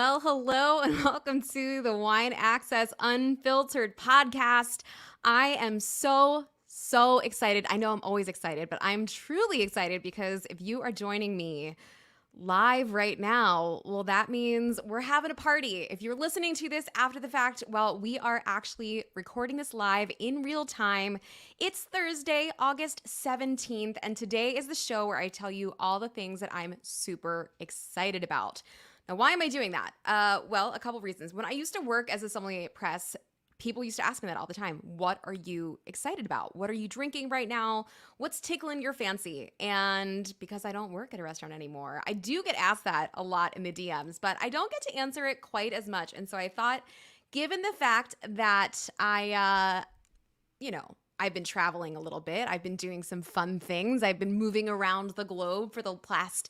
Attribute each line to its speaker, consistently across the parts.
Speaker 1: Well, hello and welcome to the Wine Access Unfiltered podcast. I am so excited. I know I'm always excited, but I'm truly excited because if you are joining me live right now, well, that means we're having a party. If you're listening to this after the fact, well, we are actually recording this live in real time. It's Thursday, August 17th, and today is the show where I tell you all the things that I'm super excited about. Now, why am I doing that? Well, a couple reasons. When I used to work as a sommelier at press, people used to ask me that all the time. What are you excited about? What are you drinking right now? What's tickling your fancy? And because I don't work at a restaurant anymore, I do get asked that a lot in the DMs, but I don't get to answer it quite as much. And so I thought, given the fact that I've been traveling a little bit, I've been doing some fun things, I've been moving around the globe for the past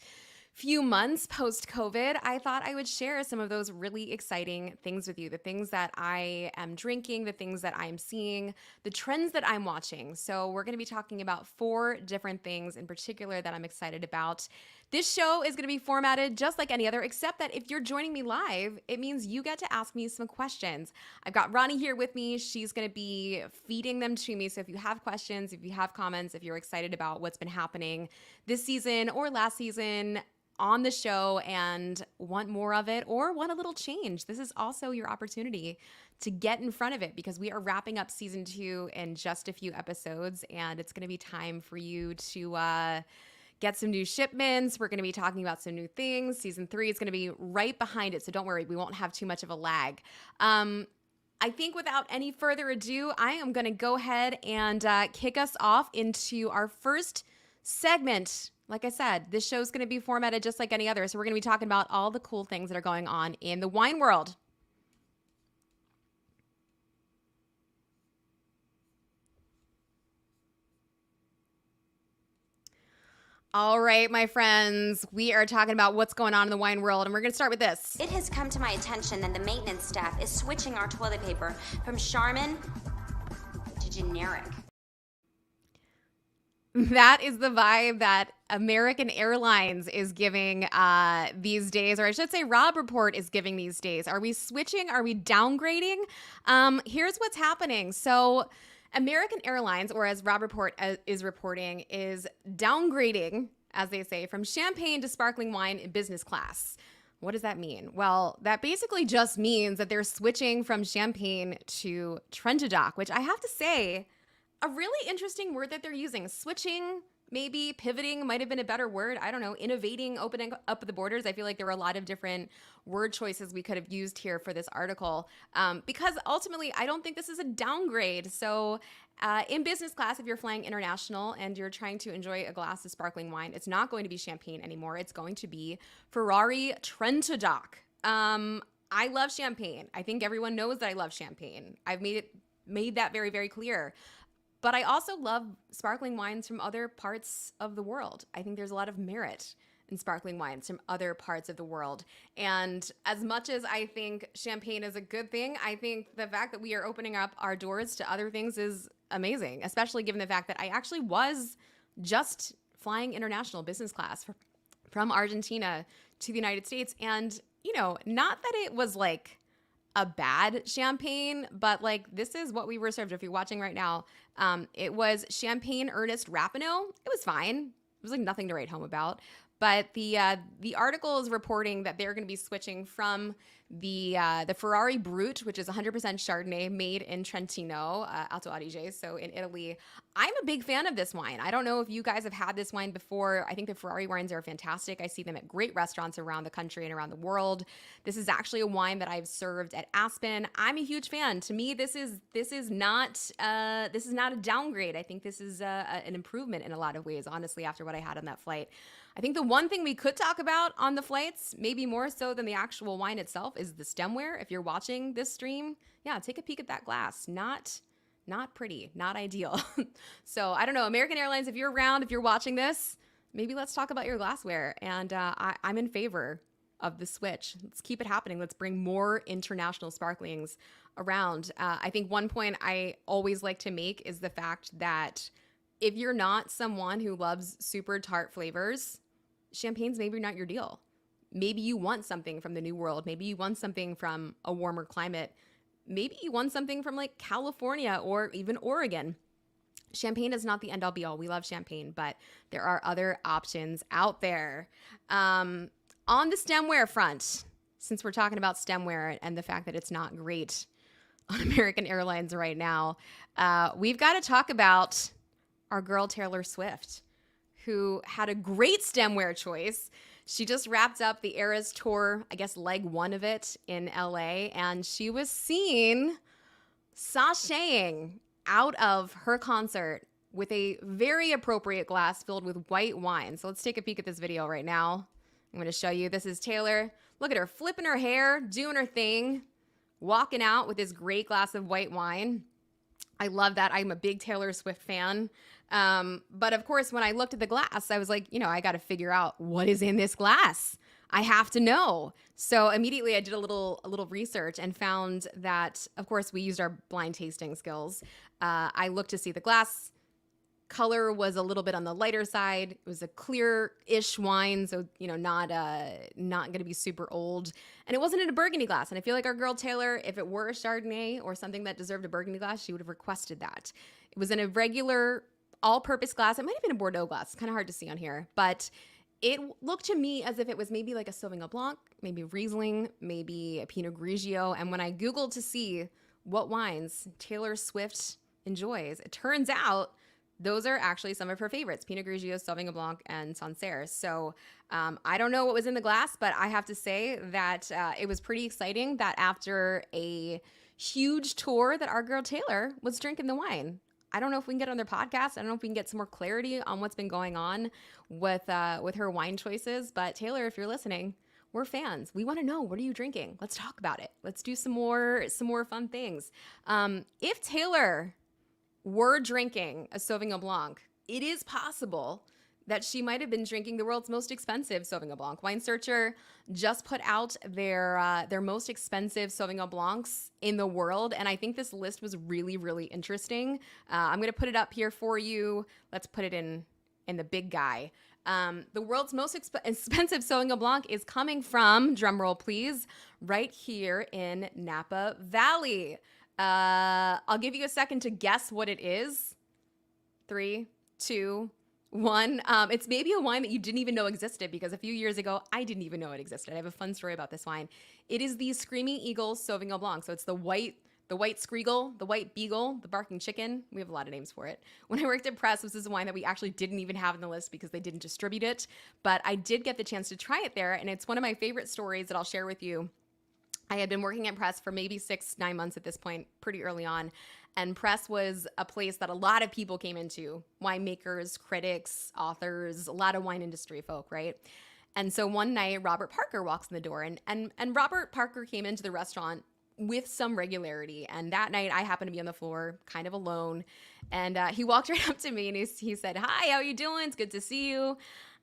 Speaker 1: few months post-COVID, I thought I would share some of those really exciting things with you, the things that I am drinking, the things that I'm seeing, the trends that I'm watching. So we're going to be talking about 4 different things in particular that I'm excited about. This show is going to be formatted just like any other, except that if you're joining me live, it means you get to ask me some questions. I've got Ronnie here with me. She's going to be feeding them to me. So if you have questions, if you have comments, if you're excited about what's been happening this season or last season on the show and want more of it or want a little change, this is also your opportunity to get in front of it because we are wrapping up season 2 in just a few episodes, and it's going to be time for you to get some new shipments. We're going to be talking about some new things. Season 3 is going to be right behind it, so don't worry, we won't have too much of a lag. I think without any further ado, I am going to go ahead and kick us off into our first segment. Like I said, this show is going to be formatted just like any other. So we're going to be talking about all the cool things that are going on in the wine world. All right, my friends, we are talking about what's going on in the wine world, and we're going to start with this.
Speaker 2: It has come to my attention that the maintenance staff is switching our toilet paper from Charmin to generic.
Speaker 1: That is the vibe that American Airlines is giving these days, or I should say Rob Report is giving these days. Are we switching? Are we downgrading? Here's what's happening. So American Airlines, or as Rob Report is reporting, is downgrading, as they say, from champagne to sparkling wine in business class. What does that mean? Well, that basically just means that they're switching from champagne to Trentedoc, which I have to say, a really interesting word that they're using. Switching, maybe pivoting might have been a better word. I don't know. Innovating, opening up the borders. I feel like there were a lot of different word choices we could have used here for this article because ultimately I don't think this is a downgrade. So in business class, if you're flying international and you're trying to enjoy a glass of sparkling wine, it's not going to be champagne anymore. It's going to be Ferrari Trentedoc. I love champagne. I think everyone knows that I love champagne. I've made that very, very clear. But I also love sparkling wines from other parts of the world. I think there's a lot of merit in sparkling wines from other parts of the world. And as much as I think champagne is a good thing, I think the fact that we are opening up our doors to other things is amazing, especially given the fact that I actually was just flying international business class from Argentina to the United States. And, not that it was like a bad champagne, but like this is what we were served. If you're watching right now, it was Champagne Ernest Rapinoe. It was fine. It was like nothing to write home about. But the article is reporting that they're going to be switching from the Ferrari Brut, which is 100% Chardonnay made in Trentino, Alto Adige, so in Italy. I'm a big fan of this wine. I don't know if you guys have had this wine before. I think the Ferrari wines are fantastic. I see them at great restaurants around the country and around the world. This is actually a wine that I've served at Aspen. I'm a huge fan. To me, this is not a downgrade. I think this is an improvement in a lot of ways, honestly, after what I had on that flight. I think the one thing we could talk about on the flights, maybe more so than the actual wine itself, is the stemware. If you're watching this stream, take a peek at that glass. Not pretty, not ideal. So I don't know, American Airlines, if you're around, if you're watching this, maybe let's talk about your glassware. And I'm in favor of the switch. Let's keep it happening. Let's bring more international sparklings around. I think one point I always like to make is the fact that if you're not someone who loves super tart flavors, champagne's maybe not your deal. Maybe you want something from the New World. Maybe you want something from a warmer climate. Maybe you want something from like California or even Oregon. Champagne is not the end all be all. We love champagne, but there are other options out there. On the stemware front, since we're talking about stemware and the fact that it's not great on American Airlines right now, we've got to talk about our girl Taylor Swift, who had a great stemware choice. She just wrapped up the Eras Tour, I guess leg one of it in LA, and she was seen sashaying out of her concert with a very appropriate glass filled with white wine. So let's take a peek at this video right now. I'm going to show you. This is Taylor. Look at her flipping her hair, doing her thing, walking out with this great glass of white wine. I love that. I'm a big Taylor Swift fan. But of course, when I looked at the glass, I was like, I got to figure out what is in this glass. I have to know. So immediately I did a little research and found that, of course, we used our blind tasting skills. I looked to see the glass color was a little bit on the lighter side. It was a clear-ish wine, so not going to be super old. And it wasn't in a burgundy glass. And I feel like our girl Taylor, if it were a Chardonnay or something that deserved a burgundy glass, she would have requested that. It was in a regular all-purpose glass. It might have been a Bordeaux glass. It's kind of hard to see on here, but it looked to me as if it was maybe like a Sauvignon Blanc, maybe Riesling, maybe a Pinot Grigio. And when I Googled to see what wines Taylor Swift enjoys, it turns out those are actually some of her favorites: Pinot Grigio, Sauvignon Blanc, and Sancerre. So I don't know what was in the glass, but I have to say that it was pretty exciting that after a huge tour that our girl Taylor was drinking the wine. I don't know if we can get on their podcast. I don't know if we can get some more clarity on what's been going on with her wine choices. But Taylor, if you're listening, we're fans. We want to know, what are you drinking? Let's talk about it. Let's do some more fun things. If Taylor were drinking a Sauvignon Blanc, it is possible that she might have been drinking the world's most expensive Sauvignon Blanc. Wine Searcher just put out their most expensive Sauvignon Blancs in the world, and I think this list was really, really interesting. I'm going to put it up here for you. Let's put it in the big guy. The world's most expensive Sauvignon Blanc is coming from, drumroll please, right here in Napa Valley. I'll give you a second to guess what it is. 3, 2, 1. It's maybe a wine that you didn't even know existed, because a few years ago, I didn't even know it existed. I have a fun story about this wine. It is the Screaming Eagle Sauvignon Blanc. So it's the white Screagle, the white beagle, the barking chicken. We have a lot of names for it. When I worked at Press, this is a wine that we actually didn't even have in the list because they didn't distribute it. But I did get the chance to try it there, and it's one of my favorite stories that I'll share with you. I had been working at Press for maybe 6-9 months at this point, pretty early on. And Press was a place that a lot of people came into: winemakers, critics, authors, a lot of wine industry folk, right? And so one night, Robert Parker walks in the door, and Robert Parker came into the restaurant with some regularity. And that night, I happened to be on the floor, kind of alone. And he walked right up to me and he said, "Hi, how you doing? It's good to see you."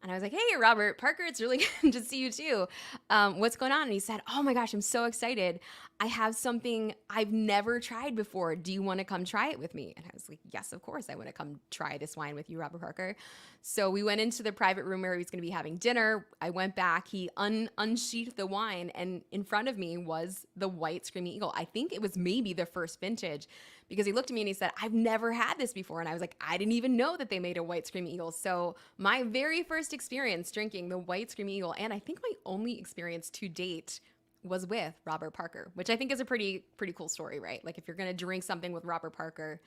Speaker 1: And I was like, "Hey, Robert Parker, it's really good to see you too. What's going on?" And he said, "Oh my gosh, I'm so excited. I have something I've never tried before. Do you want to come try it with me?" And I was like, "Yes, of course. I want to come try this wine with you, Robert Parker." So we went into the private room where he was going to be having dinner. I went back. He unsheathed the wine, and in front of me was the white Screaming Eagle. I think it was maybe the first vintage, because he looked at me and he said, "I've never had this before." And I was like, "I didn't even know that they made a white Screaming Eagle." So my very first experience drinking the white Screaming Eagle, and I think my only experience to date, was with Robert Parker, which I think is a pretty cool story, right? Like, if you're going to drink something with Robert Parker,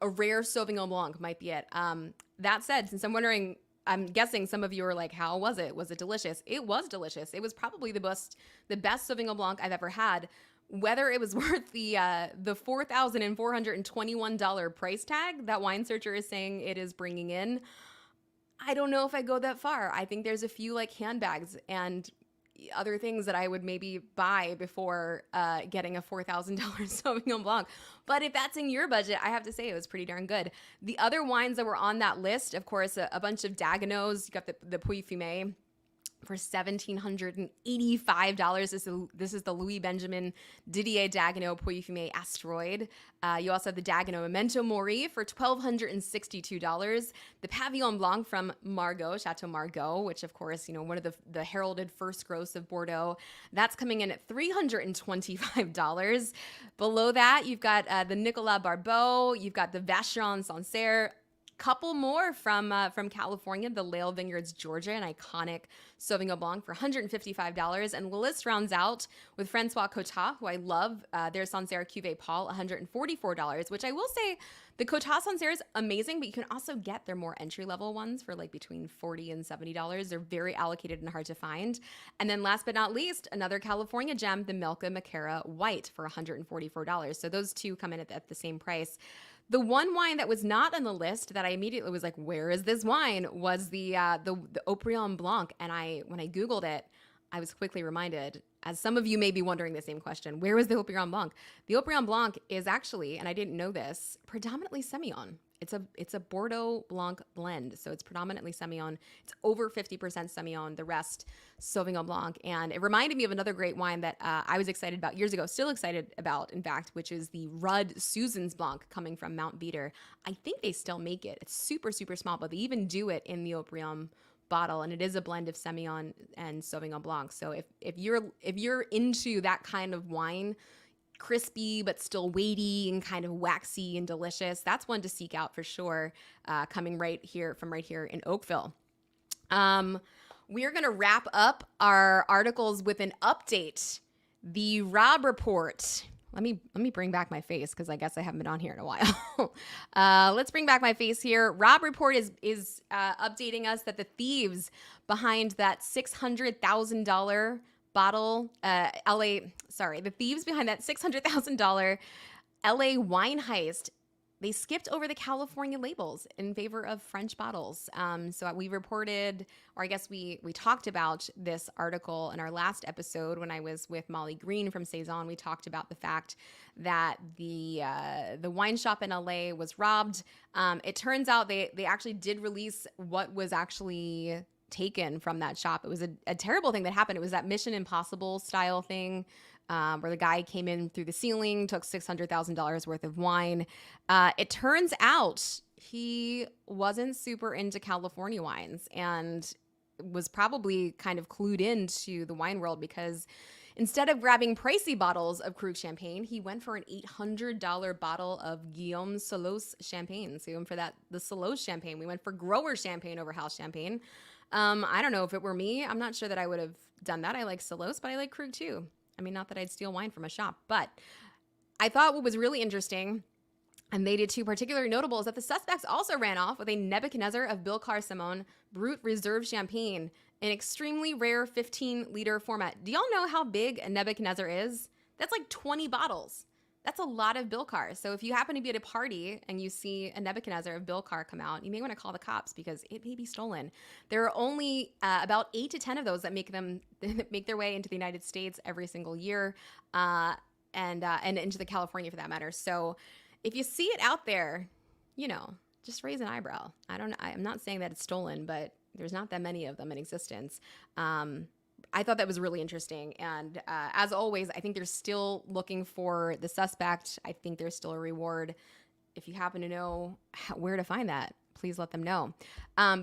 Speaker 1: a rare Sauvignon Blanc might be it. That said, since I'm guessing some of you are like, how was it? Was it delicious? It was delicious. It was probably the best Sauvignon Blanc I've ever had. Whether it was worth the $4,421 price tag that Wine Searcher is saying it is bringing in, I don't know if I go that far. I think there's a few like handbags and other things that I would maybe buy before getting a $4,000 Sauvignon Blanc. But if that's in your budget, I have to say it was pretty darn good. The other wines that were on that list, of course, a bunch of Dagenauts. You got the Puy Fumé, for $1,785. This is the Louis Benjamin Didier Dagenau Puy Fumé Asteroid. You also have the Dagenau Memento Mori for $1,262. The Pavillon Blanc from Margaux, Chateau Margaux, which of course, one of the heralded first gross of Bordeaux, that's coming in at $325. Below that, you've got the Nicolas Barbeau, you've got the Vacheron Sancerre, couple more from California, the Lale Vineyards Georgia, an iconic Sauvignon Blanc for $155. And the list rounds out with Francois Cotat, who I love, their Sancerre Cuvée Paul, $144, which I will say the Cotat Sancerre is amazing, but you can also get their more entry-level ones for like between $40 and $70. They're very allocated and hard to find. And then last but not least, another California gem, the Melka Maquera White for $144. So those two come in at the same price. The one wine that was not on the list that I immediately was like, where is this wine, was the Haut-Brion Blanc. And when I Googled it, I was quickly reminded, as some of you may be wondering the same question, where is the Haut-Brion Blanc? The Haut-Brion Blanc is actually, and I didn't know this, predominantly Semillon. It's a Bordeaux Blanc blend, so it's predominantly Semillon. It's over 50% Semillon, the rest Sauvignon Blanc. And it reminded me of another great wine that I was excited about years ago, still excited about, in fact, which is the Rudd Susan's Blanc coming from Mount Veeder. I think they still make it. It's super, super small, but they even do it in the Haut-Brion bottle, and it is a blend of Semillon and Sauvignon Blanc. So if you're into that kind of wine, crispy but still weighty and kind of waxy and delicious, that's one to seek out for sure, coming right here in Oakville. We are going to wrap up our articles with an update. The Rob Report. Let me bring back my face, because I guess I haven't been on here in a while. Let's bring back my face here. Rob Report is updating us that the thieves behind that $600,000 bottle, the thieves behind that $600,000 LA wine heist, they skipped over the California labels in favor of French bottles. So we reported, or I guess we talked about this article in our last episode when I was with Molly Green from Saison. We talked about the fact that the wine shop in LA was robbed. It turns out they actually did release what was actually taken from that shop. It was a terrible thing that happened. It was that Mission Impossible style thing, where the guy came in through the ceiling, took $600,000 worth of wine. It turns out he wasn't super into California wines and was probably kind of clued into the wine world, because instead of grabbing pricey bottles of Krug champagne, he went for an $800 bottle of Guillaume Solos champagne. So he went for the Solos champagne. We went for grower champagne over house champagne. I don't know if it were me. I'm not sure that I would have done that. I like Solos, but I like Krug too. I mean, not that I'd steal wine from a shop, but I thought what was really interesting, and they did too, particularly notable, is that the suspects also ran off with a Nebuchadnezzar of Bilcar Simon Brut Reserve Champagne, an extremely rare 15-liter format. Do y'all know how big a Nebuchadnezzar is? That's like 20 bottles. That's a lot of Bilcar. So if you happen to be at a party and you see a Nebuchadnezzar of Bilcar come out, you may want to call the cops, because it may be stolen. There are only about 8 to 10 of those that make their way into the United States every single year, and into the California for that matter. So if you see it out there, just raise an eyebrow. I'm not saying that it's stolen, but there's not that many of them in existence. I thought that was really interesting. And as always, I think they're still looking for the suspect. I think there's still a reward. If you happen to know where to find that, please let them know.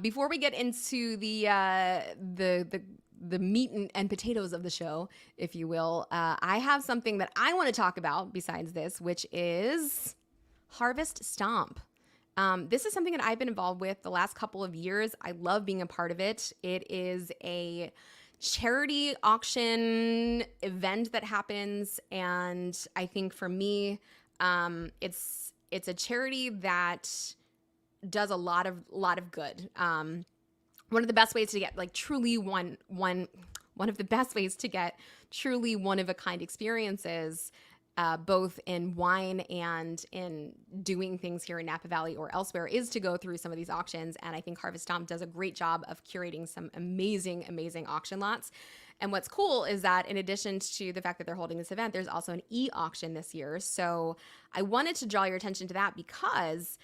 Speaker 1: Before we get into the meat and potatoes of the show, if you will, I have something that I want to talk about besides this, which is Harvest Stomp. This is something that I've been involved with the last couple of years. I love being a part of it. It is a charity auction event that happens, and I think for me, it's a charity that does a lot of good. One of the best ways to get truly one of the best ways to get truly one of a kind experiences, both in wine and in doing things here in Napa Valley or elsewhere, is to go through some of these auctions. And I think Harvest Stomp does a great job of curating some amazing, amazing auction lots. And what's cool is that in addition to the fact that they're holding this event, there's also an e-auction this year. So I wanted to draw your attention to that because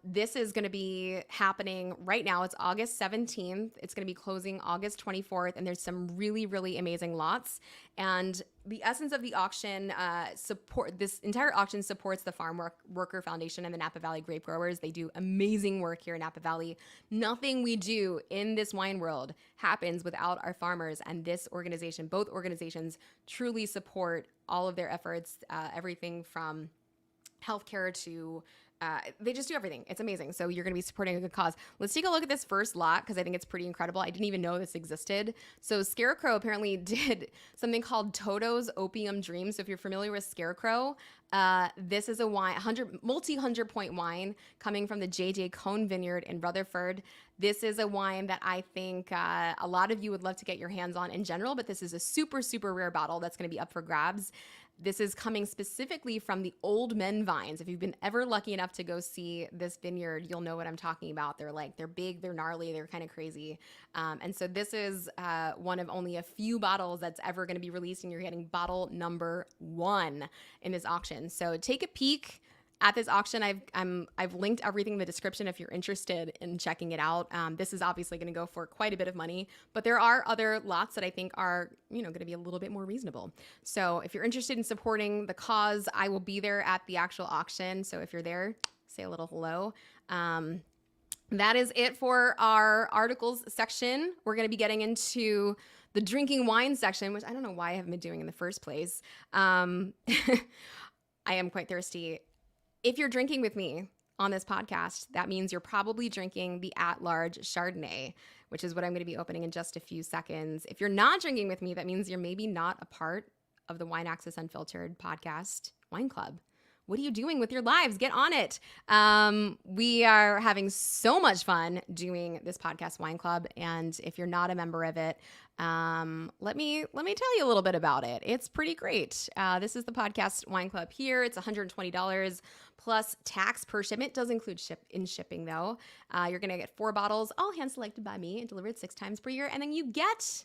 Speaker 1: This is going to be happening right now. It's August 17th. It's going to be closing August 24th. And there's some really, really amazing lots. And the essence of the auction this entire auction supports the Worker Foundation and the Napa Valley Grape Growers. They do amazing work here in Napa Valley. Nothing we do in this wine world happens without our farmers, and this organization, both organizations, truly support all of their efforts, everything from healthcare to they just do everything. It's amazing. So you're going to be supporting a good cause. Let's take a look at this first lot because I think it's pretty incredible. I didn't even know this existed. So Scarecrow apparently did something called Toto's Opium Dream. So if you're familiar with Scarecrow, this is a wine, multi-100 point wine coming from the J.J. Cone Vineyard in Rutherford. This is a wine that I think a lot of you would love to get your hands on in general, but this is a super, super rare bottle that's going to be up for grabs. This is coming specifically from the Old Men vines. If you've been ever lucky enough to go see this vineyard, you'll know what I'm talking about. They're big, they're gnarly, they're kind of crazy. And so this is one of only a few bottles that's ever going to be released, and you're getting bottle number 1 in this auction. So take a peek at this auction. I've linked everything in the description if you're interested in checking it out. This is obviously going to go for quite a bit of money, but there are other lots that I think are, going to be a little bit more reasonable. So if you're interested in supporting the cause, I will be there at the actual auction. So if you're there, say a little hello. That is it for our articles section. We're going to be getting into the drinking wine section, which I don't know why I haven't been doing in the first place. I am quite thirsty. If you're drinking with me on this podcast, that means you're probably drinking the AtLarge Chardonnay, which is what I'm going to be opening in just a few seconds. If you're not drinking with me, that means you're maybe not a part of the Wine Access Unfiltered podcast wine club. What are you doing with your lives? Get on it. We are having so much fun doing this podcast wine club. And if you're not a member of it, let me tell you a little bit about it. It's pretty great. This is the podcast wine club here. It's $120 plus tax per shipment. Does include shipping though. You're going to get 4 bottles, all hand selected by me and delivered 6 times per year. And then you get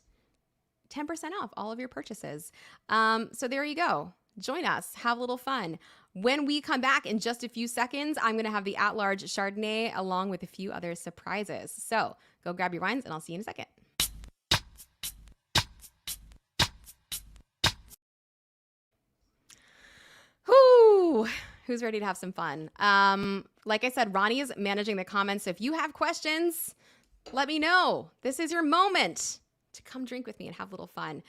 Speaker 1: 10% off all of your purchases. So there you go. Join us. Have a little fun. When we come back in just a few seconds, I'm going to have the AtLarge Chardonnay along with a few other surprises. So go grab your wines and I'll see you in a second. Whoo! Who's ready to have some fun? Like I said, Ronnie is managing the comments. So if you have questions, let me know. This is your moment to come drink with me and have a little fun.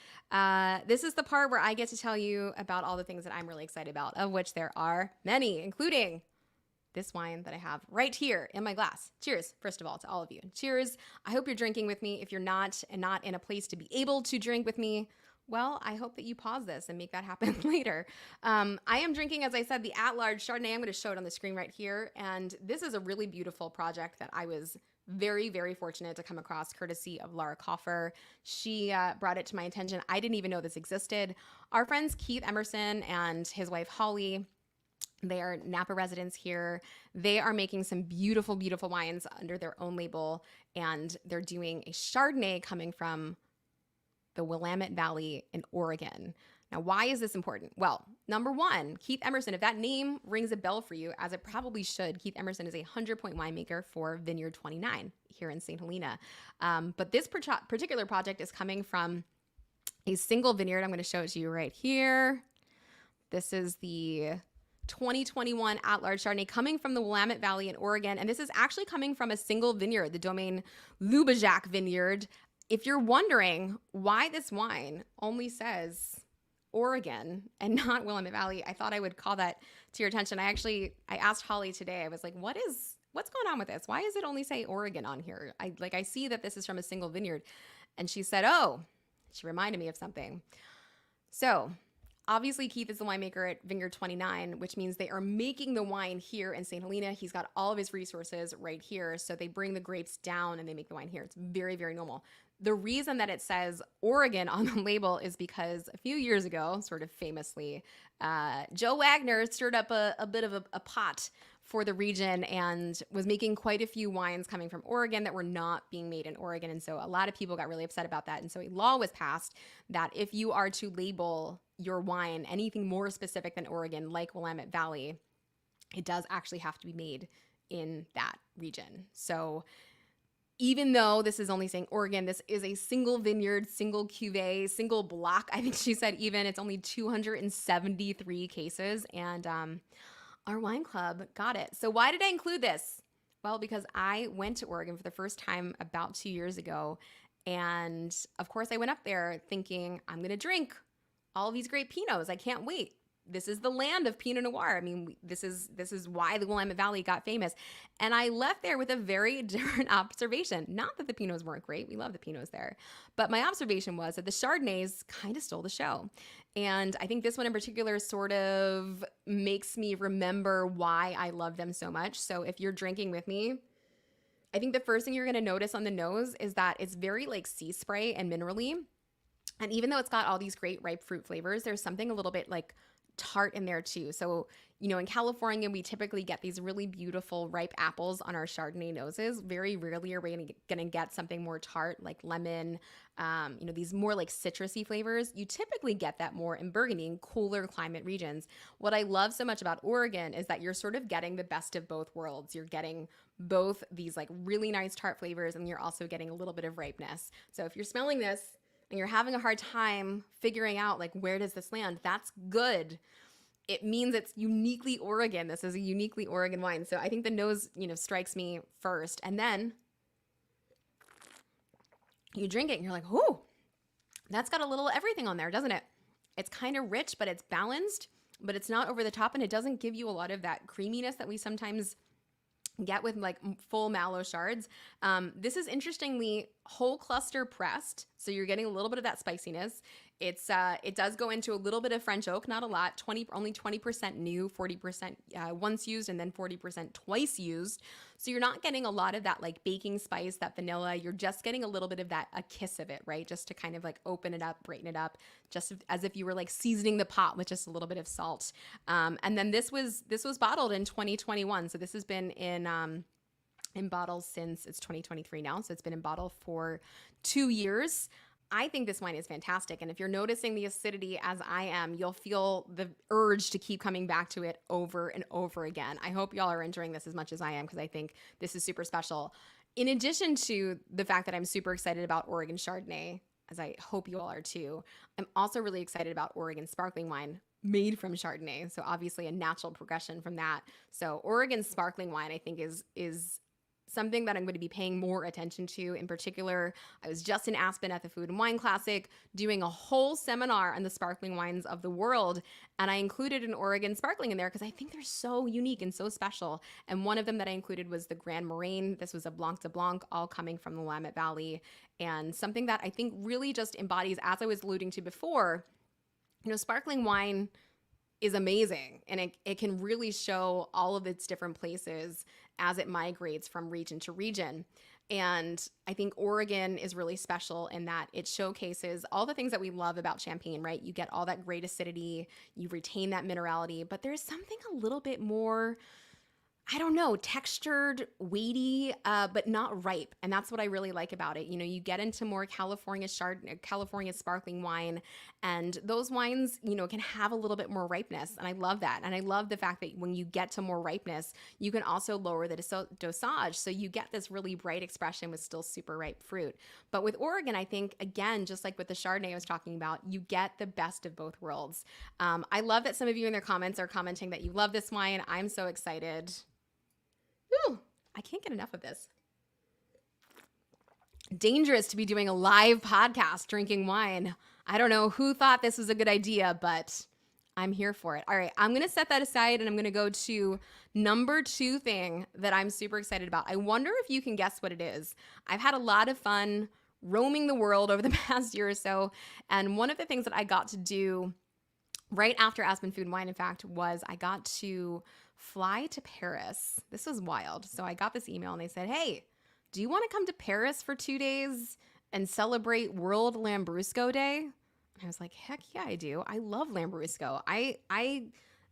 Speaker 1: This is the part where I get to tell you about all the things that I'm really excited about, of which there are many, including this wine that I have right here in my glass. Cheers, first of all, to all of you. Cheers. I hope you're drinking with me. If you're not, and not in a place to be able to drink with me, well, I hope that you pause this and make that happen later. I am drinking, as I said, the AtLarge Chardonnay. I'm going to show it on the screen right here. And this is a really beautiful project that I was very, very fortunate to come across, courtesy of Laura Coffer. She brought it to my attention. I didn't even know this existed. Our friends Keith Emerson and his wife Holly, they are Napa residents here. They are making some beautiful, beautiful wines under their own label, and they're doing a Chardonnay coming from the Willamette Valley in Oregon. Now, why is this important? Well, number one, Keith Emerson, if that name rings a bell for you, as it probably should, Keith Emerson is a 100-point winemaker for Vineyard 29 here in St. Helena. But this particular project is coming from a single vineyard. I'm going to show it to you right here. This is the 2021 AtLarge Chardonnay coming from the Willamette Valley in Oregon. And this is actually coming from a single vineyard, the Domaine Lubajac Vineyard. If you're wondering why this wine only says Oregon and not Willamette Valley, I thought I would call that to your attention. I asked Holly today, I was like, what's going on with this? Why does it only say Oregon on here? I see that this is from a single vineyard. And she said, she reminded me of something. So obviously Keith is the winemaker at Vineyard 29, which means they are making the wine here in St. Helena. He's got all of his resources right here. So they bring the grapes down and they make the wine here. It's very, very normal. The reason that it says Oregon on the label is because a few years ago, sort of famously, Joe Wagner stirred up a bit of a pot for the region and was making quite a few wines coming from Oregon that were not being made in Oregon. And so a lot of people got really upset about that. And so a law was passed that if you are to label your wine anything more specific than Oregon, like Willamette Valley, it does actually have to be made in that region. So even though this is only saying Oregon, this is a single vineyard, single cuvee, single block. I think she said even it's only 273 cases, and our wine club got it. So why did I include this? Well, because I went to Oregon for the first time about 2 years ago, and of course I went up there thinking I'm gonna drink all these great Pinots. I can't wait. This is the land of Pinot Noir. I mean, this is why the Willamette Valley got famous. And I left there with a very different observation. Not that the Pinots weren't great. We love the Pinots there. But my observation was that the Chardonnays kind of stole the show. And I think this one in particular sort of makes me remember why I love them so much. So if you're drinking with me, I think the first thing you're going to notice on the nose is that it's very like sea spray and minerally. And even though it's got all these great ripe fruit flavors, there's something a little bit like tart in there too. So, in California, we typically get these really beautiful ripe apples on our Chardonnay noses. Very rarely are we going to get something more tart like lemon, these more like citrusy flavors. You typically get that more in Burgundy in cooler climate regions. What I love so much about Oregon is that you're sort of getting the best of both worlds. You're getting both these like really nice tart flavors, and you're also getting a little bit of ripeness. So if you're smelling this and you're having a hard time figuring out like where does this land, that's good. It means it's uniquely Oregon. This is a uniquely Oregon wine. So I think the nose, strikes me first. And then you drink it and you're like, ooh, that's got a little everything on there, doesn't it? It's kind of rich, but it's balanced, but it's not over the top, and it doesn't give you a lot of that creaminess that we sometimes get with like full Malo Chards. This is interestingly whole cluster pressed, so you're getting a little bit of that spiciness. It does go into a little bit of French oak, not a lot. Only 20% new, 40% once used, and then 40% twice used. So you're not getting a lot of that like baking spice, that vanilla. You're just getting a little bit of a kiss of it, right? Just to kind of like open it up, brighten it up, just as if you were like seasoning the pot with just a little bit of salt. And then this was bottled in 2021, so this has been in bottles since it's 2023 now. So it's been in bottle for 2 years. I think this wine is fantastic. And if you're noticing the acidity as I am, you'll feel the urge to keep coming back to it over and over again. I hope y'all are enjoying this as much as I am, because I think this is super special. In addition to the fact that I'm super excited about Oregon Chardonnay, as I hope you all are too, I'm also really excited about Oregon sparkling wine made from Chardonnay. So obviously a natural progression from that. So Oregon sparkling wine, I think is something that I'm going to be paying more attention to. In particular, I was just in Aspen at the Food and Wine Classic doing a whole seminar on the sparkling wines of the world, and I included an Oregon sparkling in there because I think they're so unique and so special. And one of them that I included was the Grand Moraine. This was a Blanc de Blanc, all coming from the Willamette Valley, and something that I think really just embodies, as I was alluding to before, sparkling wine is amazing, and it can really show all of its different places as it migrates from region to region. And I think Oregon is really special in that it showcases all the things that we love about Champagne, right? You get all that great acidity, you retain that minerality, but there's something a little bit more, I don't know, textured, weighty, but not ripe. And that's what I really like about it. You get into more California sparkling wine, and those wines, can have a little bit more ripeness. And I love that. And I love the fact that when you get to more ripeness, you can also lower the dosage. So you get this really bright expression with still super ripe fruit. But with Oregon, I think, again, just like with the Chardonnay I was talking about, you get the best of both worlds. I love that some of you in their comments are commenting that you love this wine. I'm so excited. Ooh, I can't get enough of this. Dangerous to be doing a live podcast drinking wine. I don't know who thought this was a good idea, but I'm here for it. All right, I'm going to set that aside, and I'm going to go to number 2 thing that I'm super excited about. I wonder if you can guess what it is. I've had a lot of fun roaming the world over the past year or so, and one of the things that I got to do right after Aspen Food and Wine, in fact, was I got to fly to Paris. This was wild. So I got this email and they said, hey, do you want to come to Paris for 2 days and celebrate World Lambrusco Day? And I was like, heck yeah, I do. I love Lambrusco. I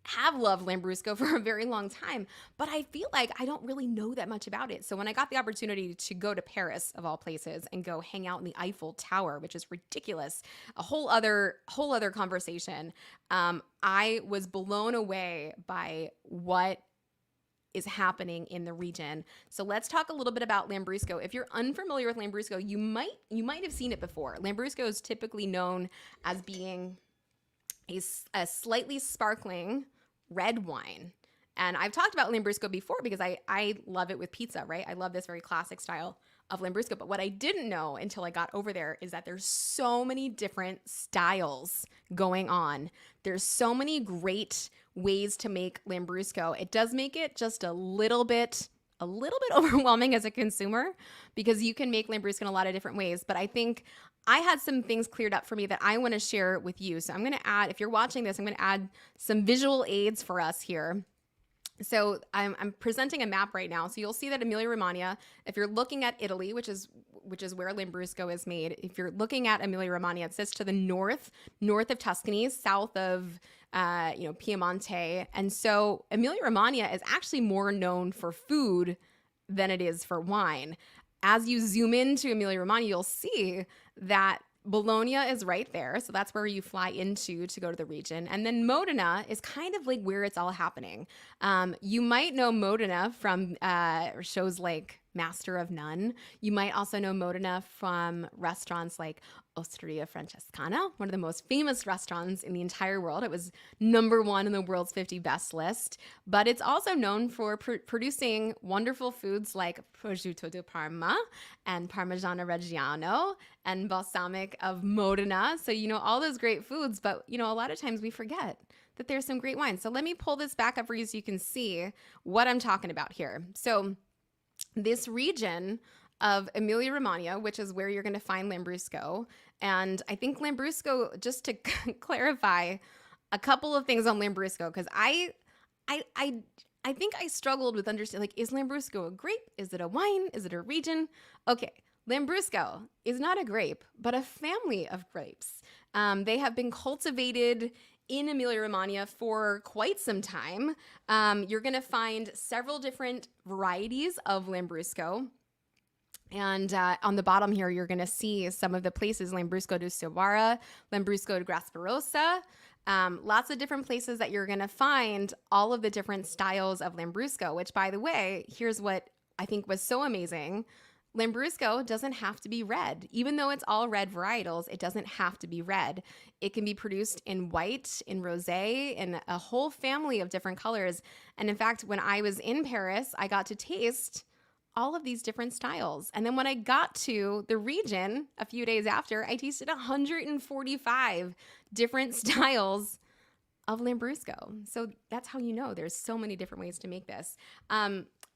Speaker 1: have loved Lambrusco for a very long time, but I feel like I don't really know that much about it. So when I got the opportunity to go to Paris, of all places, and go hang out in the Eiffel Tower, which is ridiculous, a whole other conversation, I was blown away by what is happening in the region. So let's talk a little bit about Lambrusco. If you're unfamiliar with Lambrusco, you might have seen it before. Lambrusco is typically known as being a slightly sparkling red wine. And I've talked about Lambrusco before because I love it with pizza, right? I love this very classic style of Lambrusco. But what I didn't know until I got over there is that there's so many different styles going on. There's so many great ways to make Lambrusco. It does make it just a little bit overwhelming as a consumer because you can make Lambrusco in a lot of different ways. But I think I had some things cleared up for me that I want to share with you. So I'm going to add, if you're watching this, I'm going to add some visual aids for us here. So I'm presenting a map right now. So you'll see that Emilia-Romagna, if you're looking at Italy, which is where Lambrusco is made, if you're looking at Emilia-Romagna, it sits to the north of Tuscany, south of Piemonte. And so Emilia-Romagna is actually more known for food than it is for wine. As you zoom into Emilia-Romagna, you'll see that Bologna is right there. So that's where you fly into to go to the region. And then Modena is kind of like where it's all happening. You might know Modena from shows like Master of None. You might also know Modena from restaurants like Osteria Francescana, one of the most famous restaurants in the entire world. It was #1 in the world's 50 best list, but it's also known for producing wonderful foods like prosciutto di Parma and Parmigiano Reggiano and balsamic of Modena. So, all those great foods, but, a lot of times we forget that there's some great wine. So let me pull this back up for you so you can see what I'm talking about here. So this region of Emilia-Romagna, which is where you're going to find Lambrusco. And I think Lambrusco, just to clarify a couple of things on Lambrusco, because I think I struggled with understanding, is Lambrusco a grape? Is it a wine? Is it a region? Okay, Lambrusco is not a grape, but a family of grapes. They have been cultivated in Emilia-Romagna for quite some time. You're going to find several different varieties of Lambrusco. And on the bottom here, you're going to see some of the places: Lambrusco di Sobara, Lambrusco di Grasparosa, lots of different places that you're going to find all of the different styles of Lambrusco, which, by the way, here's what I think was so amazing. Lambrusco doesn't have to be red. Even though it's all red varietals, it doesn't have to be red. It can be produced in white, in rosé, in a whole family of different colors. And in fact, when I was in Paris, I got to taste all of these different styles. And then when I got to the region a few days after, I tasted 145 different styles of Lambrusco. So that's how you know there's so many different ways to make this.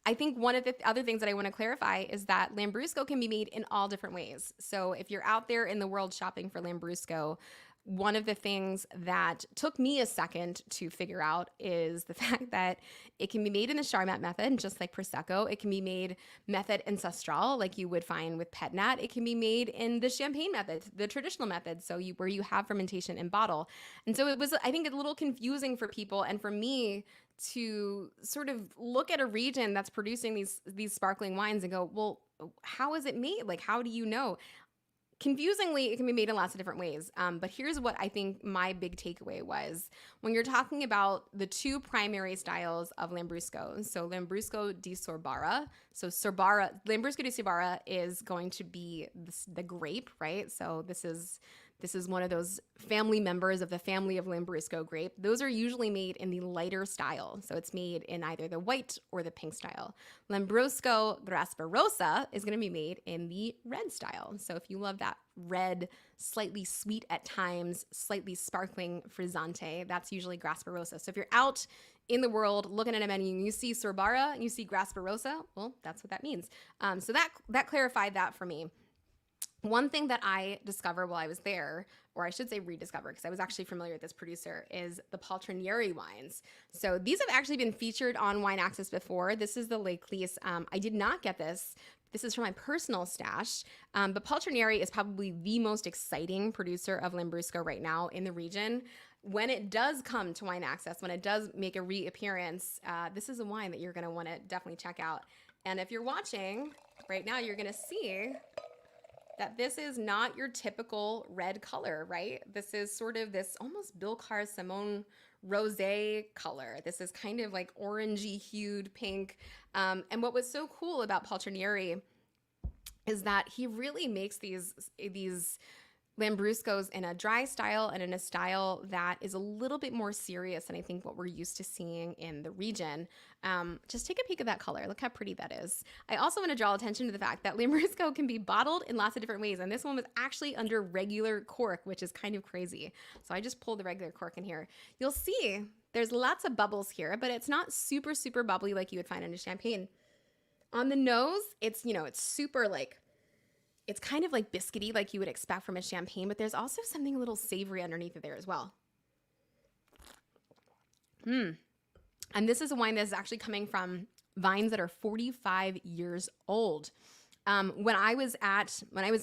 Speaker 1: I think one of the other things that I want to clarify is that Lambrusco can be made in all different ways. So if you're out there in the world shopping for Lambrusco, one of the things that took me a second to figure out is the fact that it can be made in the Charmat method, just like Prosecco. It can be made method ancestral, like you would find with Pet Nat. It can be made in the Champagne method, the traditional method, so where you have fermentation in bottle. And so it was, I think, a little confusing for people and for me to sort of look at a region that's producing these sparkling wines and go, well, how is it made? Like, how do you know? Confusingly, it can be made in lots of different ways. But here's what I think my big takeaway was when you're talking about the two primary styles of Lambrusco. So Lambrusco di Sorbara. So Lambrusco di Sorbara is going to be the grape, right? So this is one of those family members of the family of Lambrusco grape. Those are usually made in the lighter style. So it's made in either the white or the pink style. Lambrusco Grasparosa is going to be made in the red style. So if you love that red, slightly sweet at times, slightly sparkling frizzante, that's usually Grasparosa. So if you're out in the world looking at a menu and you see Sorbara and you see Grasparosa, well, that's what that means. So that clarified that for me. One thing that I discovered while I was there, or I should say rediscovered, because I was actually familiar with this producer, is the Paltrinieri wines. So these have actually been featured on Wine Access before. This is the Les Clis. I did not get this. This is from my personal stash. But Paltrinieri is probably the most exciting producer of Lambrusco right now in the region. When it does come to Wine Access, when it does make a reappearance, this is a wine that you're going to want to definitely check out. And if you're watching right now, you're going to see that this is not your typical red color, right? This is sort of this almost Bilcar Simon rosé color. This is kind of like orangey hued pink. And what was so cool about Paltrinieri is that he really makes these Lambruscos in a dry style and in a style that is a little bit more serious than I think what we're used to seeing in the region. Just take a peek at that color. Look how pretty that is. I also want to draw attention to the fact that Lambrusco can be bottled in lots of different ways. And this one was actually under regular cork, which is kind of crazy. So I just pulled the regular cork in here. You'll see there's lots of bubbles here, but it's not super, super bubbly like you would find in a champagne. On the nose, it's super like, it's kind of like biscuity like you would expect from a champagne, but there's also something a little savory underneath it there as well. And this is a wine that is actually coming from vines that are 45 years old. When I was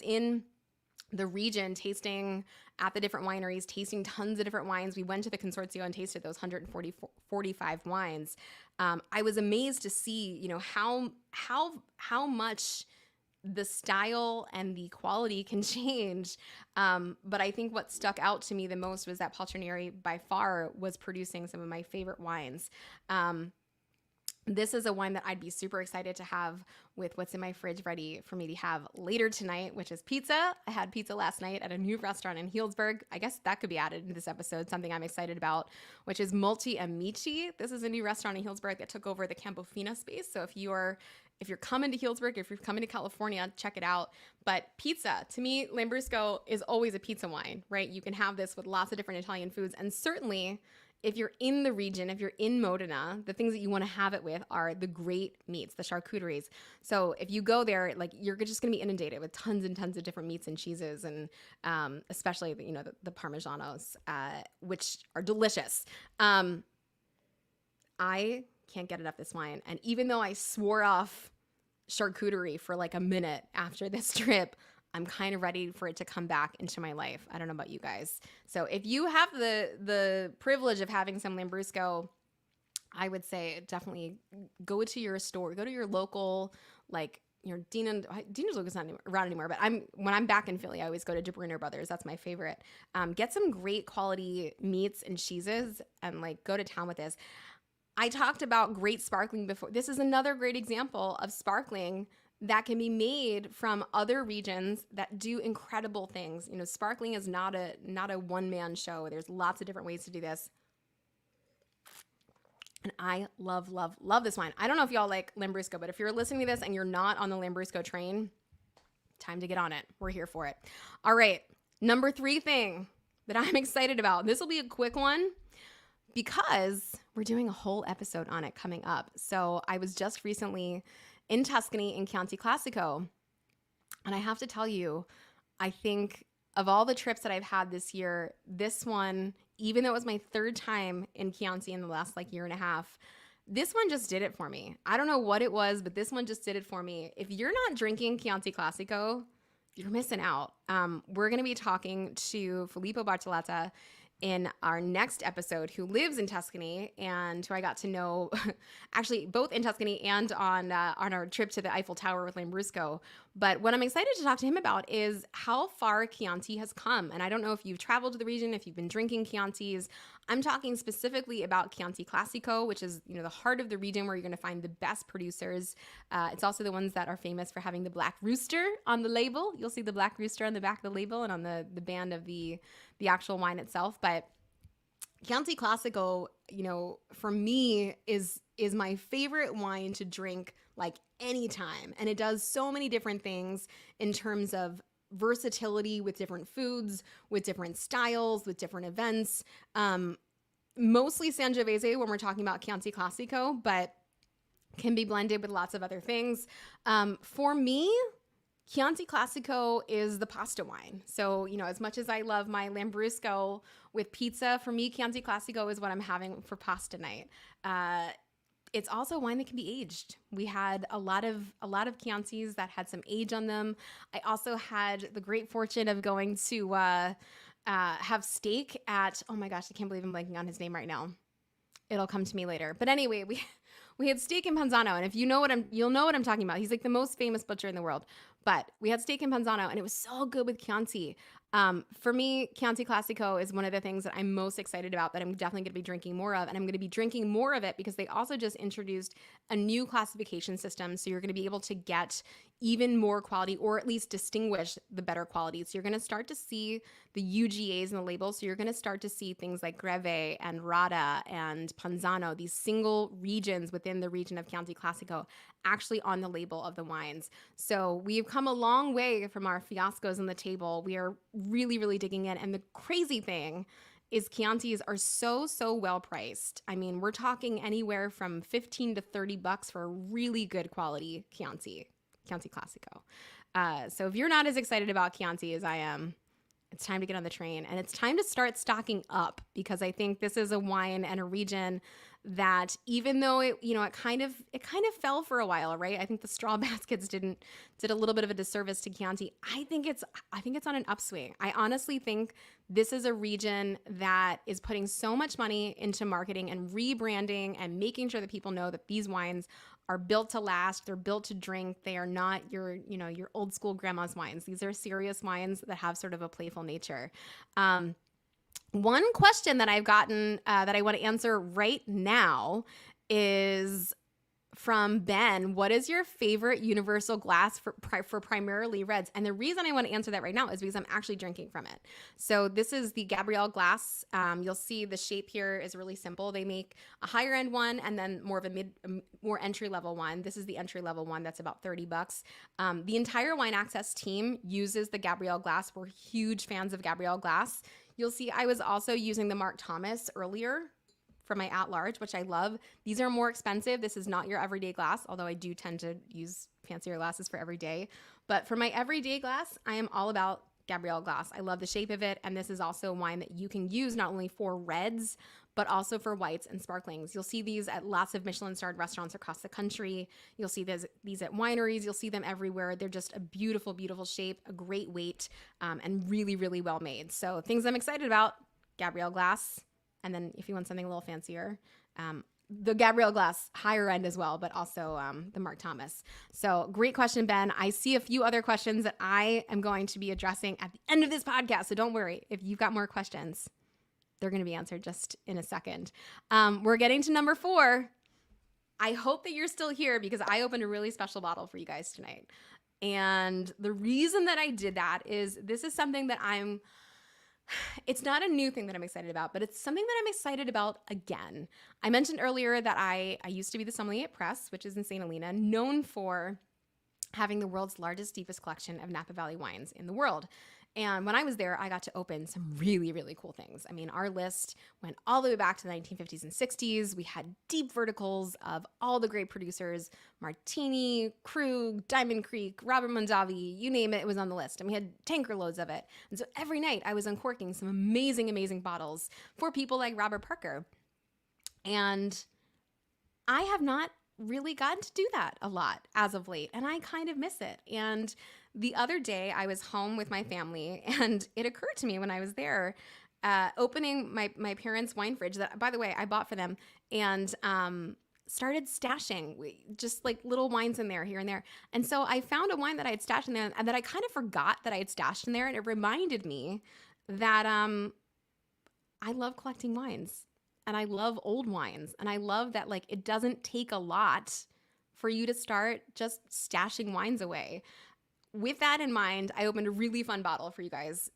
Speaker 1: in the region tasting at the different wineries, tasting tons of different wines, we went to the consortio and tasted those 145 wines. I was amazed to see, how much the style and the quality can change. But I think what stuck out to me the most was that Paltrinieri by far was producing some of my favorite wines. This is a wine that I'd be super excited to have with what's in my fridge ready for me to have later tonight, which is pizza. I had pizza last night at a new restaurant in Healdsburg. I guess that could be added into this episode, something I'm excited about, which is Multi Amici. This is a new restaurant in Healdsburg that took over the Campofina space. So if you're coming to Healdsburg, if you're coming to California, check it out. But pizza, to me, Lambrusco is always a pizza wine, right? You can have this with lots of different Italian foods. And certainly, if you're in the region, if you're in Modena, the things that you want to have it with are the great meats, the charcuteries. So if you go there, like you're just going to be inundated with tons and tons of different meats and cheeses, and especially the Parmesanos, which are delicious. I can't get enough of this wine, and even though I swore off charcuterie for like a minute after this trip, I'm kind of ready for it to come back into my life. I don't know about you guys. So if you have the privilege of having some Lambrusco, I would say definitely go to your store, go to your local, like Dina's Lucas not around anymore, but when I'm back in Philly, I always go to DeBruner Brothers. That's my favorite. Get some great quality meats and cheeses and like go to town with this. I talked about great sparkling before. This is another great example of sparkling that can be made from other regions that do incredible things. Sparkling is not a one-man show. There's lots of different ways to do this. And I love, love, love this wine. I don't know if y'all like Lambrusco, but if you're listening to this and you're not on the Lambrusco train, time to get on it. We're here for it. All right, number 3 thing that I'm excited about. This will be a quick one because we're doing a whole episode on it coming up. So I was just recently in Tuscany in Chianti Classico. And I have to tell you, I think of all the trips that I've had this year, this one, even though it was my 3rd time in Chianti in the last year and a half, this one just did it for me. I don't know what it was, but this one just did it for me. If you're not drinking Chianti Classico, you're missing out. We're going to be talking to Filippo Bartoletta in our next episode, who lives in Tuscany and who I got to know actually both in Tuscany and on our trip to the Eiffel Tower with Lambrusco. But what I'm excited to talk to him about is how far Chianti has come. And I don't know if you've traveled to the region, if you've been drinking Chiantis. I'm talking specifically about Chianti Classico, which is the heart of the region where you're going to find the best producers. It's also the ones that are famous for having the black rooster on the label. You'll see the black rooster on the back of the label and on the band of the actual wine itself. But Chianti Classico, for me is my favorite wine to drink anytime. And it does so many different things in terms of versatility with different foods, with different styles, with different events. Mostly Sangiovese when we're talking about Chianti Classico, but can be blended with lots of other things. For me, Chianti Classico is the pasta wine. So, as much as I love my Lambrusco with pizza, for me, Chianti Classico is what I'm having for pasta night. It's also wine that can be aged. We had a lot of Chiantis that had some age on them. I also had the great fortune of going to have steak at, oh my gosh, I can't believe I'm blanking on his name right now. It'll come to me later. But anyway, we had steak in Panzano, and if you'll know what I'm talking about. He's like the most famous butcher in the world. But we had steak in Panzano, and it was so good with Chianti. For me, Chianti Classico is one of the things that I'm most excited about that I'm definitely going to be drinking more of. And I'm going to be drinking more of it because they also just introduced a new classification system. So you're going to be able to get even more quality, or at least distinguish the better quality. So you're going to start to see the UGAs in the label. So you're going to start to see things like Greve and Rada and Panzano, these single regions within the region of Chianti Classico, actually on the label of the wines. So we've come a long way from our fiascos on the table. We are really, really digging in. And the crazy thing is Chiantis are so well priced. I mean, we're talking anywhere from 15 to 30 bucks for a really good quality Chianti Classico. So if you're not as excited about Chianti as I am, it's time to get on the train, and it's time to start stocking up, because I think this is a wine and a region that, even though it kind of fell for a while, right? I think the straw baskets did a little bit of a disservice to Chianti. I think it's on an upswing. I honestly think this is a region that is putting so much money into marketing and rebranding and making sure that people know that these wines are built to last. They're built to drink. They are not your old school grandma's wines. These are serious wines that have sort of a playful nature. One question that I've gotten that I want to answer right now is from Ben. What is your favorite universal glass for primarily reds? And the reason I want to answer that right now is because I'm actually drinking from it. So this is the Gabrielle glass. You'll see the shape here is really simple. They make a higher end one and then more of a more entry level one. This is the entry level one that's about 30 bucks. The entire Wine Access team uses the Gabrielle glass. We're huge fans of Gabrielle glass. You'll see I was also using the Mark Thomas earlier for my AtLarge, which I love. These are more expensive. This is not your everyday glass, although I do tend to use fancier glasses for every day. But for my everyday glass, I am all about Gabrielle glass. I love the shape of it, and this is also a wine that you can use not only for reds, but also for whites and sparklings. You'll see these at lots of Michelin-starred restaurants across the country. You'll see these at wineries. You'll see them everywhere. They're just a beautiful, beautiful shape, a great weight, and really, really well made. So things I'm excited about, Gabrielle glass. And then if you want something a little fancier, the Gabrielle glass, higher end as well, but also the Mark Thomas. So great question, Ben. I see a few other questions that I am going to be addressing at the end of this podcast. So don't worry. If you've got more questions, they're going to be answered just in a second. We're getting to number 4. I hope that you're still here because I opened a really special bottle for you guys tonight. And the reason that I did that is this is something that it's not a new thing that I'm excited about, but it's something that I'm excited about again. I mentioned earlier that I used to be the sommelier at Press, which is in St. Helena, known for having the world's largest, deepest collection of Napa Valley wines in the world. And when I was there, I got to open some really, really cool things. I mean, our list went all the way back to the 1950s and 60s. We had deep verticals of all the great producers: Martini, Krug, Diamond Creek, Robert Mondavi, you name it, it was on the list. And we had tanker loads of it. And so every night I was uncorking some amazing, amazing bottles for people like Robert Parker. And I have not really gotten to do that a lot as of late, and I kind of miss it. And the other day I was home with my family, and it occurred to me when I was there, opening my parents' wine fridge that, by the way, I bought for them, and started stashing just like little wines in there here and there. And so I found a wine that I had stashed in there and that I kind of forgot that I had stashed in there, and it reminded me that I love collecting wines. And I love old wines. And I love that, like, it doesn't take a lot for you to start just stashing wines away. With that in mind, I opened a really fun bottle for you guys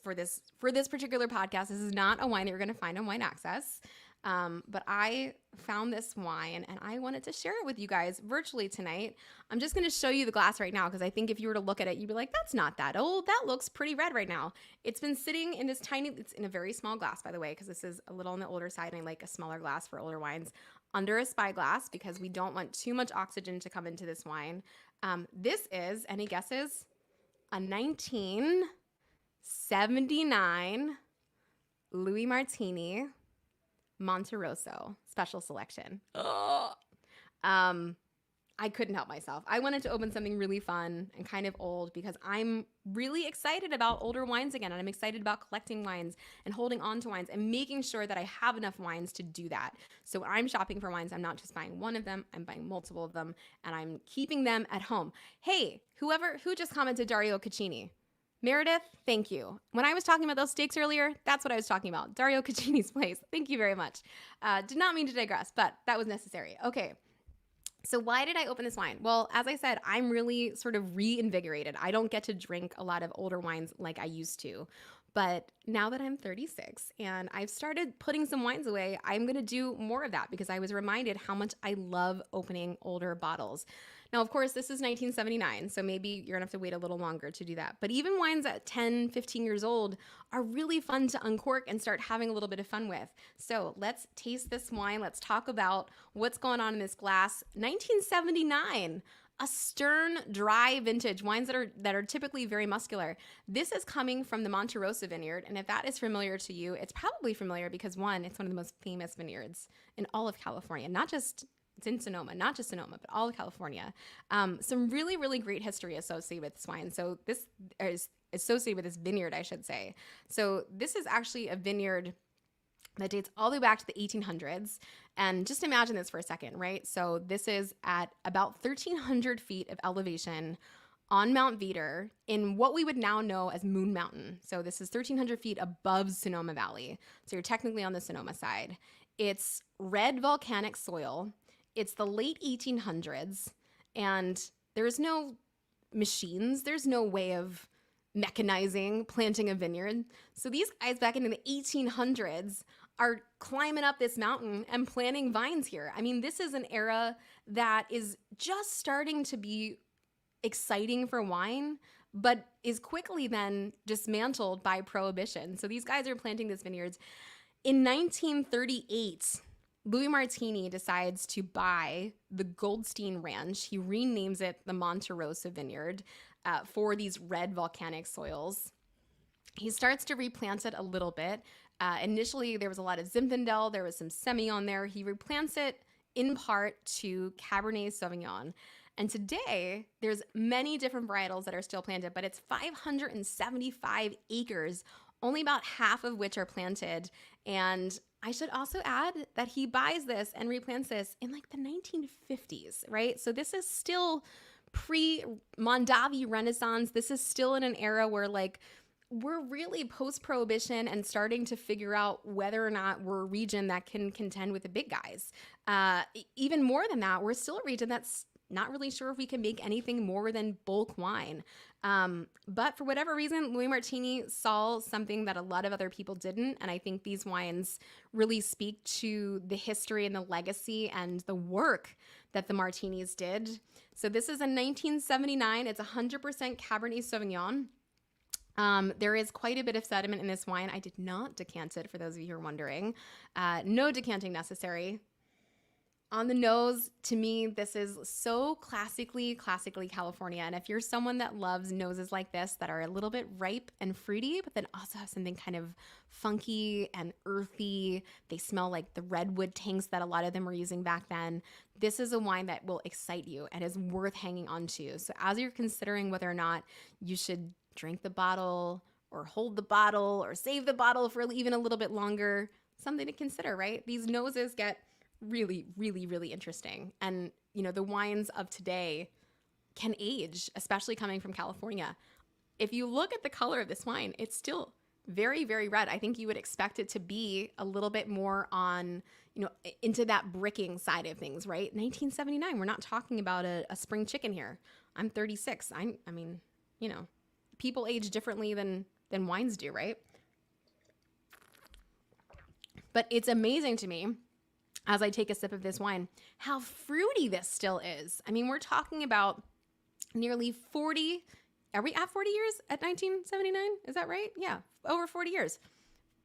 Speaker 1: for this particular podcast. This is not a wine that you're going to find on Wine Access. But I found this wine and I wanted to share it with you guys virtually tonight. I'm just going to show you the glass right now because I think if you were to look at it, you'd be like, that's not that old. That looks pretty red right now. It's been sitting in this it's in a very small glass, by the way, because this is a little on the older side and I like a smaller glass for older wines, under a spyglass because we don't want too much oxygen to come into this wine. This is, any guesses? A 1979 Louis Martini Monterosso special selection. I couldn't help myself. I wanted to open something really fun and kind of old because I'm really excited about older wines again, and I'm excited about collecting wines and holding on to wines and making sure that I have enough wines to do that. So when I'm shopping for wines, I'm not just buying one of them, I'm buying multiple of them, and I'm keeping them at home. Hey, who just commented Dario Caccini? Meredith, thank you. When I was talking about those steaks earlier, that's what I was talking about. Dario Caccini's place. Thank you very much. Did not mean to digress, but that was necessary. Okay. So why did I open this wine? Well, as I said, I'm really sort of reinvigorated. I don't get to drink a lot of older wines like I used to. But now that I'm 36 and I've started putting some wines away, I'm going to do more of that because I was reminded how much I love opening older bottles. Now, of course, this is 1979, so maybe you're going to have to wait a little longer to do that. But even wines at 10, 15 years old are really fun to uncork and start having a little bit of fun with. So let's taste this wine. Let's talk about what's going on in this glass. 1979. A stern, dry vintage, wines that are typically very muscular. This is coming from the Monte Rosa vineyard, and if that is familiar to you, it's probably familiar because one, it's one of the most famous vineyards in all of California. It's in Sonoma, not just Sonoma, but all of California. Some really, really great history associated with this wine. So this is associated with this vineyard, I should say. So this is actually a vineyard that dates all the way back to the 1800s. And just imagine this for a second, right? So this is at about 1,300 feet of elevation on Mount Veeder in what we would now know as Moon Mountain. So this is 1,300 feet above Sonoma Valley. So you're technically on the Sonoma side. It's red volcanic soil. It's the late 1800s. And there's no machines. There's no way of mechanizing, planting a vineyard. So these guys back in the 1800s are climbing up this mountain and planting vines here. I mean, this is an era that is just starting to be exciting for wine, but is quickly then dismantled by Prohibition. So these guys are planting these vineyards. In 1938, Louis Martini decides to buy the Goldstein Ranch. He renames it the Monte Rosa Vineyard for these red volcanic soils. He starts to replant it a little bit. Initially, there was a lot of Zinfandel. There was some Semillon there. He replants it in part to Cabernet Sauvignon. And today, there's many different varietals that are still planted, but it's 575 acres, only about half of which are planted. And I should also add that he buys this and replants this in like the 1950s, right? So this is still pre-Mondavi Renaissance. This is still in an era where like we're really post-Prohibition and starting to figure out whether or not we're a region that can contend with the big guys. Even more than that, we're still a region that's not really sure if we can make anything more than bulk wine. But for whatever reason, Louis Martini saw something that a lot of other people didn't. And I think these wines really speak to the history and the legacy and the work that the Martinis did. So this is a 1979. It's 100% Cabernet Sauvignon. There is quite a bit of sediment in this wine. I did not decant it, for those of you who are wondering. No decanting necessary. On the nose, to me, this is so classically California. And if you're someone that loves noses like this that are a little bit ripe and fruity, but then also have something kind of funky and earthy, they smell like the redwood tanks that a lot of them were using back then, this is a wine that will excite you and is worth hanging on to. So as you're considering whether or not you should drink the bottle or hold the bottle or save the bottle for even a little bit longer, something to consider, right? These noses get really, really, really interesting. And, you know, the wines of today can age, especially coming from California. If you look at the color of this wine, it's still very, very red. I think you would expect it to be a little bit more on, you know, into that bricking side of things, right? 1979, we're not talking about a spring chicken here. I'm 36. I mean, you know, people age differently than wines do, right? But it's amazing to me, as I take a sip of this wine, how fruity this still is. I mean, we're talking about nearly 40, are we at 40 years at 1979? Is that right? Yeah, over 40 years.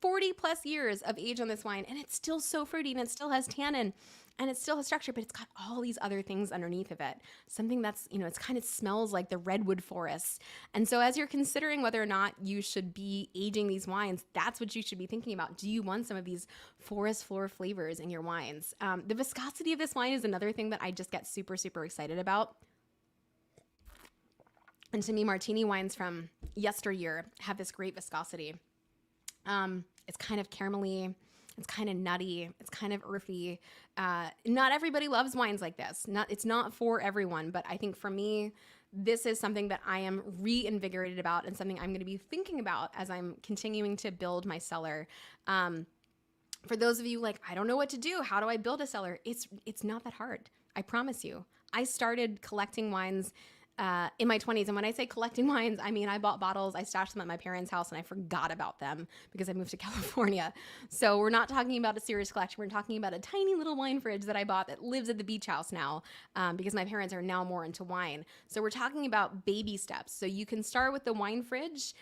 Speaker 1: 40 plus years of age on this wine, and it's still so fruity, and it still has tannin, and it still has structure, but it's got all these other things underneath of it. Something that's, you know, it's kind of smells like the redwood forests. And so as you're considering whether or not you should be aging these wines, that's what you should be thinking about. Do you want some of these forest floor flavors in your wines? The viscosity of this wine is another thing that I just get super, super excited about. And to me, Martini wines from yesteryear have this great viscosity. It's kind of caramelly. It's kind of nutty. It's kind of earthy. Not everybody loves wines like this. It's not for everyone, but I think for me, this is something that I am reinvigorated about and something I'm going to be thinking about as I'm continuing to build my cellar. For those of you like, I don't know what to do. How do I build a cellar? It's not that hard. I promise you. I started collecting wines in my 20s. And when I say collecting wines, I mean, I bought bottles, I stashed them at my parents' house, and I forgot about them because I moved to California. So we're not talking about a serious collection. We're talking about a tiny little wine fridge that I bought that lives at the beach house now because my parents are now more into wine. So we're talking about baby steps. So you can start with the wine fridge.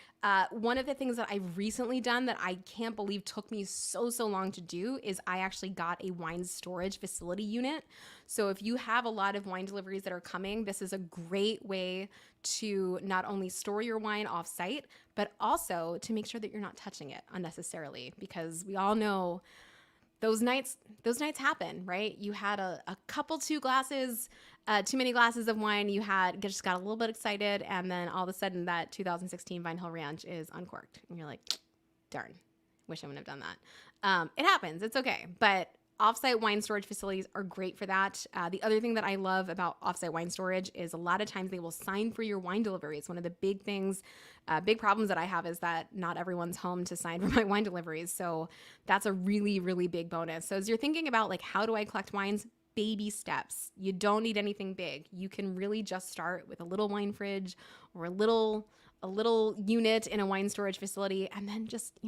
Speaker 1: One of the things that I've recently done that I can't believe took me so long to do is I actually got a wine storage facility unit. So if you have a lot of wine deliveries that are coming, this is a great way to not only store your wine off site, but also to make sure that you're not touching it unnecessarily, because we all know those nights happen, right? You had a couple, too many glasses of wine. You just got a little bit excited. And then all of a sudden that 2016 Vine Hill Ranch is uncorked. And you're like, darn, wish I wouldn't have done that. It happens. It's okay. But offsite wine storage facilities are great for that. The other thing that I love about offsite wine storage is a lot of times they will sign for your wine deliveries. One of the big problems that I have is that not everyone's home to sign for my wine deliveries. So that's a really, really big bonus. So as you're thinking about like, how do I collect wines? Baby steps. You don't need anything big. You can really just start with a little wine fridge or a little unit in a wine storage facility, and then just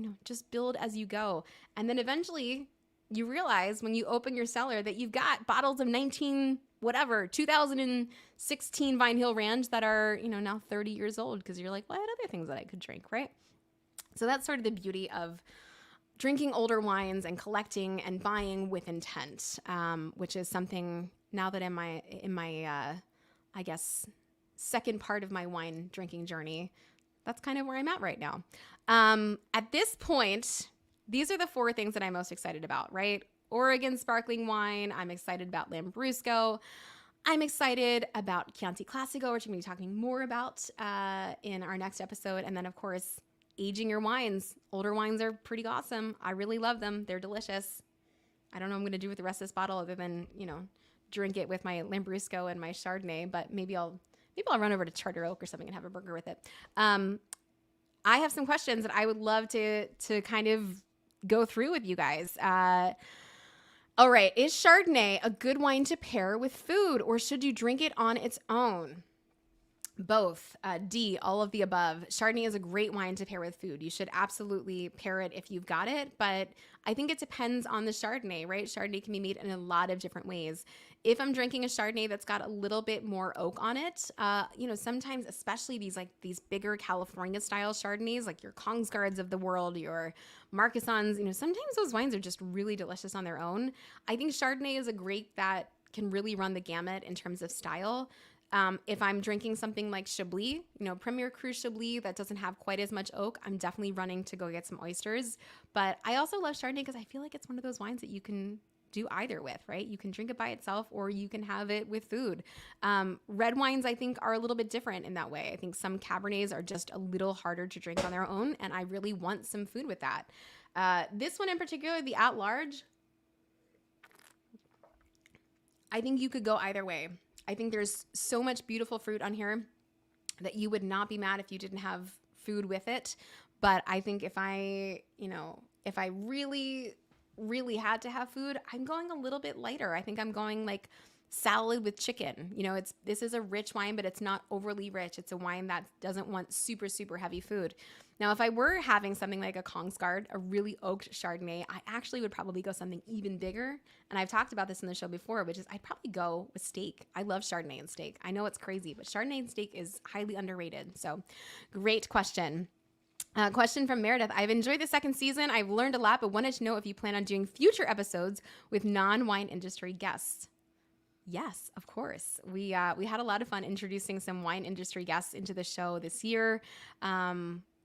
Speaker 1: build as you go. And then eventually you realize when you open your cellar that you've got bottles of 2016 Vine Hill Ranch that are, now 30 years old, because you're like, well, I had other things that I could drink, right? So that's sort of the beauty of drinking older wines and collecting and buying with intent, which is something now that in my I guess, second part of my wine drinking journey, that's kind of where I'm at right now. At this point, these are the 4 things that I'm most excited about, right? Oregon sparkling wine. I'm excited about Lambrusco. I'm excited about Chianti Classico, which I'm going to be talking more about in our next episode. And then, of course, aging your wines. Older wines are pretty awesome. I really love them. They're delicious. I don't know what I'm going to do with the rest of this bottle other than, drink it with my Lambrusco and my Chardonnay, but maybe I'll run over to Charter Oak or something and have a burger with it. I have some questions that I would love to kind of go through with you guys. All right. Is Chardonnay a good wine to pair with food, or should you drink it on its own? Both. D, all of the above. Chardonnay is a great wine to pair with food. You should absolutely pair it if you've got it, but I think it depends on the Chardonnay, right? Chardonnay can be made in a lot of different ways. If I'm drinking a Chardonnay that's got a little bit more oak on it, sometimes, especially these bigger California style Chardonnays, like your Kongsgaards of the world, your Marcassans, sometimes those wines are just really delicious on their own. I think Chardonnay is a grape that can really run the gamut in terms of style. If I'm drinking something like Chablis, Premier Cru Chablis that doesn't have quite as much oak, I'm definitely running to go get some oysters. But I also love Chardonnay because I feel like it's one of those wines that you can do either with, right? You can drink it by itself or you can have it with food. Red wines, I think, are a little bit different in that way. I think some Cabernets are just a little harder to drink on their own, and I really want some food with that. This one in particular, the AtLarge, I think you could go either way. I think there's so much beautiful fruit on here that you would not be mad if you didn't have food with it. But I think if I really, really had to have food, I'm going a little bit lighter. I think I'm going like salad with chicken. This is a rich wine, but it's not overly rich. It's a wine that doesn't want super, super heavy food. Now, if I were having something like a Kongsgaard, a really oaked Chardonnay, I actually would probably go something even bigger. And I've talked about this in the show before, which is I'd probably go with steak. I love Chardonnay and steak. I know it's crazy, but Chardonnay and steak is highly underrated. So great question. Question from Meredith. I've enjoyed the second season. I've learned a lot, but wanted to know if you plan on doing future episodes with non-wine industry guests. Yes, of course. We had a lot of fun introducing some wine industry guests into the show this year.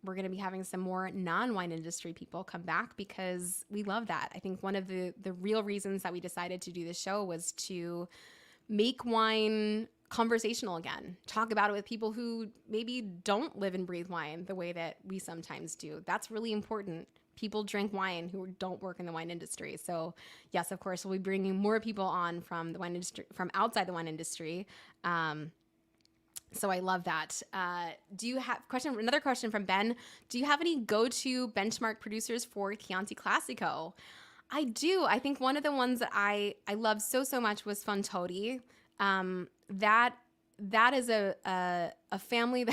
Speaker 1: We're going to be having some more non-wine industry people come back because we love that. I think one of the real reasons that we decided to do this show was to make wine conversational again. Talk about it with people who maybe don't live and breathe wine the way that we sometimes do. That's really important. People drink wine who don't work in the wine industry. So yes, of course, we'll be bringing more people on from the wine industry, from outside the wine industry. So I love that. Do you have another question from Ben? Do you have any go-to benchmark producers for Chianti Classico? I do. I think one of the ones that I loved so much was Fantodi. That is a family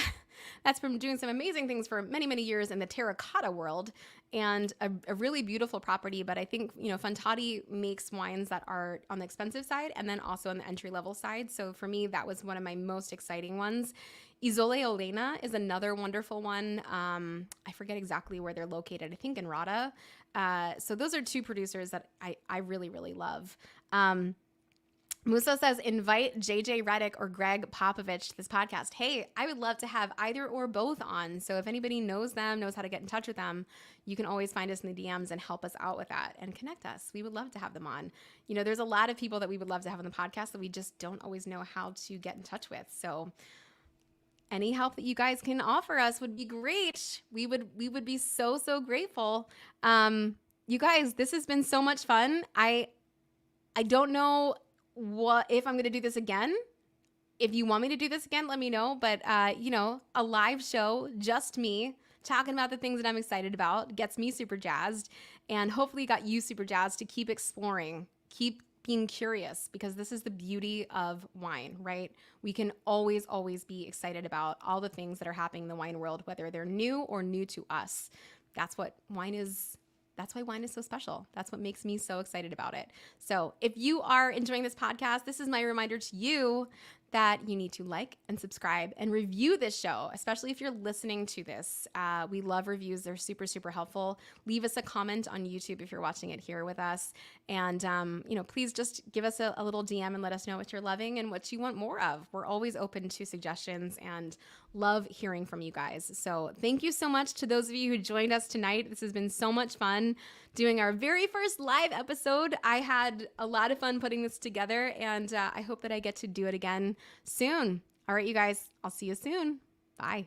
Speaker 1: that's been doing some amazing things for many years in the terracotta world, and a really beautiful property. But I think, Fantodi makes wines that are on the expensive side and then also on the entry level side. So for me, that was one of my most exciting ones. Isole Olena is another wonderful one. I forget exactly where they're located. I think in Rada. So those are two producers that I really love. Musa says, invite JJ Reddick or Greg Popovich to this podcast. Hey, I would love to have either or both on. So if anybody knows them, knows how to get in touch with them, you can always find us in the DMs and help us out with that and connect us. We would love to have them on. There's a lot of people that we would love to have on the podcast that we just don't always know how to get in touch with. So any help that you guys can offer us would be great. We would be so grateful. You guys, this has been so much fun. I don't know if I'm going to do this again. If you want me to do this again, let me know. But, a live show, just me, talking about the things that I'm excited about, gets me super jazzed, and hopefully got you super jazzed to keep exploring, keep being curious, because this is the beauty of wine, right? We can always be excited about all the things that are happening in the wine world, whether they're new or new to us. That's what wine is. That's why wine is so special. That's what makes me so excited about it. So if you are enjoying this podcast, this is my reminder to you that you need to like and subscribe and review this show, especially if you're listening to this. We love reviews. They're super helpful. Leave us a comment on YouTube if you're watching it here with us. And, please just give us a little DM and let us know what you're loving and what you want more of. We're always open to suggestions and love hearing from you guys. So thank you so much to those of you who joined us tonight. This has been so much fun doing our very first live episode. I had a lot of fun putting this together, and I hope that I get to do it again soon. All right, you guys, I'll see you soon. Bye.